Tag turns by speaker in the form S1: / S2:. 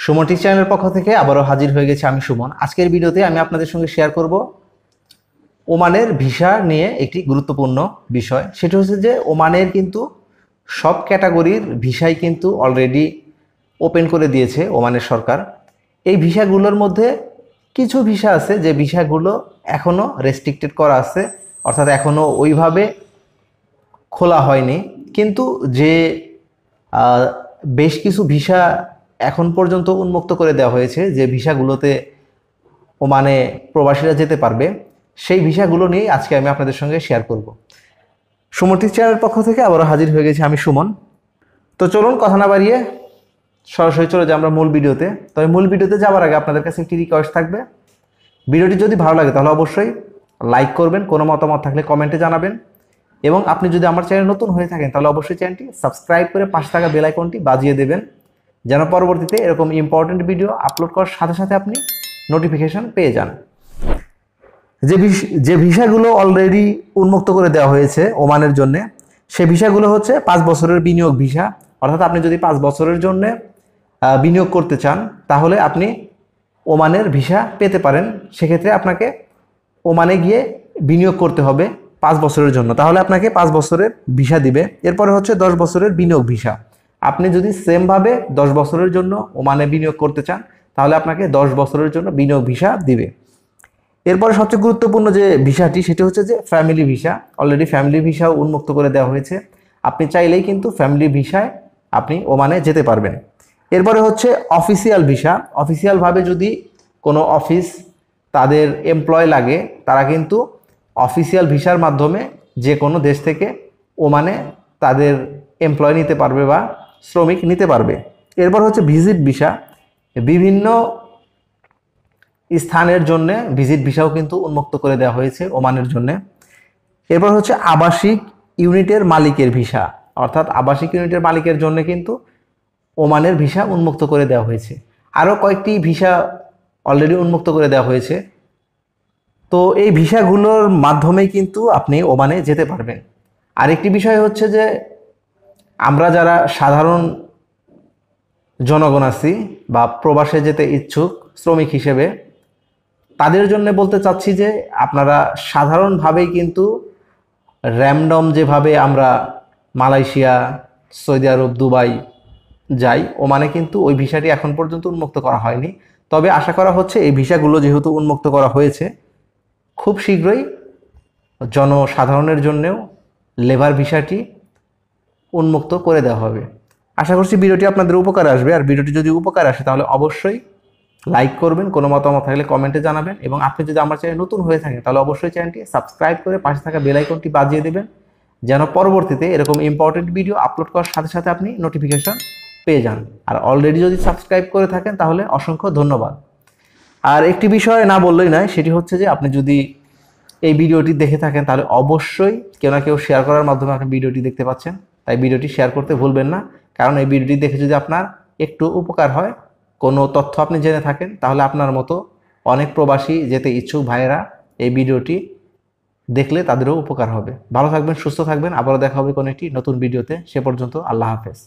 S1: Suman tick চ্যানেলের পক্ষ থেকে আবারও হাজির হয়ে গেছে আমি সুমন। আজকের ভিডিওতে আমি আপনাদের সঙ্গে শেয়ার করব ওমানের ভিসা নিয়ে একটি গুরুত্বপূর্ণ বিষয়। সেটা হচ্ছে যে ওমানের কিন্তু সব ক্যাটাগরির ভিসাই কিন্তু অলরেডি ওপেন করে দিয়েছে ওমানের সরকার। এই ভিসাগুলোর মধ্যে কিছু ভিসা আছে যে ভিসাগুলো এখনও রেস্ট্রিক্টেড করা আছে, অর্থাৎ এখনও ওইভাবে খোলা হয়নি। কিন্তু যে বেশ কিছু ভিসা এখন পর্যন্ত উন্মুক্ত করে দেওয়া হয়েছে, যে ভিসাগুলোতে ওমানে প্রবাসীরা যেতে পারবে, সেই ভিসাগুলো নিয়ে আজকে আমি আপনাদের সঙ্গে শেয়ার করব। সুমন টিক চ্যানেলের পক্ষ থেকে আবারও হাজির হয়ে গেছি আমি সুমন। তো চলুন কথা না বাড়িয়ে সরাসরি চলে যাই আমরা মূল ভিডিওতে। তবে মূল ভিডিওতে যাওয়ার আগে আপনাদের কাছে একটি রিকোয়েস্ট থাকবে, ভিডিওটি যদি ভালো লাগে তাহলে অবশ্যই লাইক করবেন, কোনো মতামত থাকলে কমেন্টে জানাবেন, এবং আপনি যদি আমার চ্যানেল নতুন হয়ে থাকেন তাহলে অবশ্যই চ্যানেলটি সাবস্ক্রাইব করে পাশে থাকা বেল আইকনটি বাজিয়ে দেবেন, যেন পরবর্তীতে এরকম ইম্পর্টেন্ট ভিডিও আপলোড করার সাথে সাথে আপনি নোটিফিকেশন পেয়ে যান। যে ভিসাগুলো অলরেডি উন্মুক্ত করে দেওয়া হয়েছে ওমানের জন্য, সে ভিসাগুলো হচ্ছে 5 বছরের বিনিয়োগ ভিসা। অর্থাৎ আপনি যদি 5 বছরের জন্য বিনিয়োগ করতে চান তাহলে আপনি ওমানের ভিসা পেতে পারেন। সেক্ষেত্রে আপনাকে ওমানে গিয়ে বিনিয়োগ করতে হবে 5 বছরের জন্য, তাহলে আপনাকে 5 বছরের ভিসা দিবে। এরপরে হচ্ছে 10 বছরের বিনিয়োগ ভিসা। আপনি যদি সেমভাবে 10 বছরের জন্য ওমানে বিনিয়োগ করতে চান তাহলে আপনাকে 10 বছরের জন্য বিনিয়োগ ভিসা দিবে। এরপরে সবচেয়ে গুরুত্বপূর্ণ যে ভিসাটি সেটি হচ্ছে যে ফ্যামিলি ভিসা। অলরেডি ফ্যামিলি ভিসাও উন্মুক্ত করে দেওয়া হয়েছে, আপনি চাইলেই কিন্তু ফ্যামিলি ভিসায় আপনি ওমানে যেতে পারবেন। এরপরে হচ্ছে অফিসিয়াল ভিসা। অফিসিয়ালভাবে যদি কোনো অফিস তাদের এমপ্লয় লাগে, তারা কিন্তু অফিসিয়াল ভিসার মাধ্যমে যে কোনো দেশ থেকে ওমানে তাদের এমপ্লয় নিতে পারবে বা শ্রমিক নিতে পারবে। এরপর হচ্ছে ভিজিট ভিসা। বিভিন্ন স্থানের জন্য ভিজিট ভিসাও কিন্তু উন্মুক্ত করে দেওয়া হয়েছে ওমানের জন্য। এরপর হচ্ছে আবাসিক ইউনিটের মালিকের ভিসা। অর্থাৎ আবাসিক ইউনিটের মালিকের জন্য কিন্তু ওমানের ভিসা উন্মুক্ত করে দেওয়া হয়েছে। আরও কয়েকটি ভিসা অলরেডি উন্মুক্ত করে দেওয়া হয়েছে। তো এই ভিসাগুলোর মাধ্যমেই কিন্তু আপনি ওমানে যেতে পারবেন। আরেকটি বিষয় হচ্ছে যে আমরা যারা সাধারণ জনগণ আছি বা প্রবাসে যেতে ইচ্ছুক শ্রমিক হিসেবে, তাদের জন্য বলতে চাচ্ছি যে আপনারা সাধারণভাবেই কিন্তু র্যান্ডম যেভাবে আমরা মালয়েশিয়া, সৌদি আরব, দুবাই যাই, ওমানে কিন্তু ওই ভিসাটি এখন পর্যন্ত উন্মুক্ত করা হয়নি। তবে আশা করা হচ্ছে এই ভিসাগুলো যেহেতু উন্মুক্ত করা হয়েছে, খুব শীঘ্রই জনসাধারণের জন্যেও লেবার ভিসাটি উন্মুক্ত করে দেওয়া হবে। আশা করছি ভিডিওটি আপনাদের উপকারে আসবে। আর ভিডিওটি যদি উপকার আসে তাহলে অবশ্যই লাইক করবেন, কোনো মতামত থাকলে কমেন্টে জানাবেন, এবং আপনি যদি আমার চ্যানেল নতুন হয়ে থাকেন তাহলে অবশ্যই চ্যানেলটি সাবস্ক্রাইব করে পাশে থাকা বেল আইকনটি বাজিয়ে দেবেন, যেন পরবর্তীতে এরকম ইম্পর্টেন্ট ভিডিও আপলোড করার সাথে সাথে আপনি নোটিফিকেশন পেয়ে যান। আর অলরেডি যদি সাবস্ক্রাইব করে থাকেন তাহলে অসংখ্য ধন্যবাদ। আর একটি বিষয় না বললেই নয়, সেটি হচ্ছে যে আপনি যদি এই ভিডিওটি দেখে থাকেন তাহলে অবশ্যই কেউ না কেউ শেয়ার করার মাধ্যমে আপনি ভিডিওটি দেখতে পাচ্ছেন, তাই ভিডিওটি শেয়ার করতে ভুলবেন না। কারণ এই ভিডিওটি দেখে যদি আপনার একটু উপকার হয়, কোনো তথ্য আপনি জেনে থাকেন, তাহলে আপনার মতো অনেক প্রবাসী যেতে ইচ্ছুক ভাইয়েরা এই ভিডিওটি দেখলে তাদেরও উপকার হবে। ভালো থাকবেন, সুস্থ থাকবেন, আবারও দেখা হবে কোনো একটি নতুন ভিডিওতে। সে পর্যন্ত আল্লাহ হাফেজ।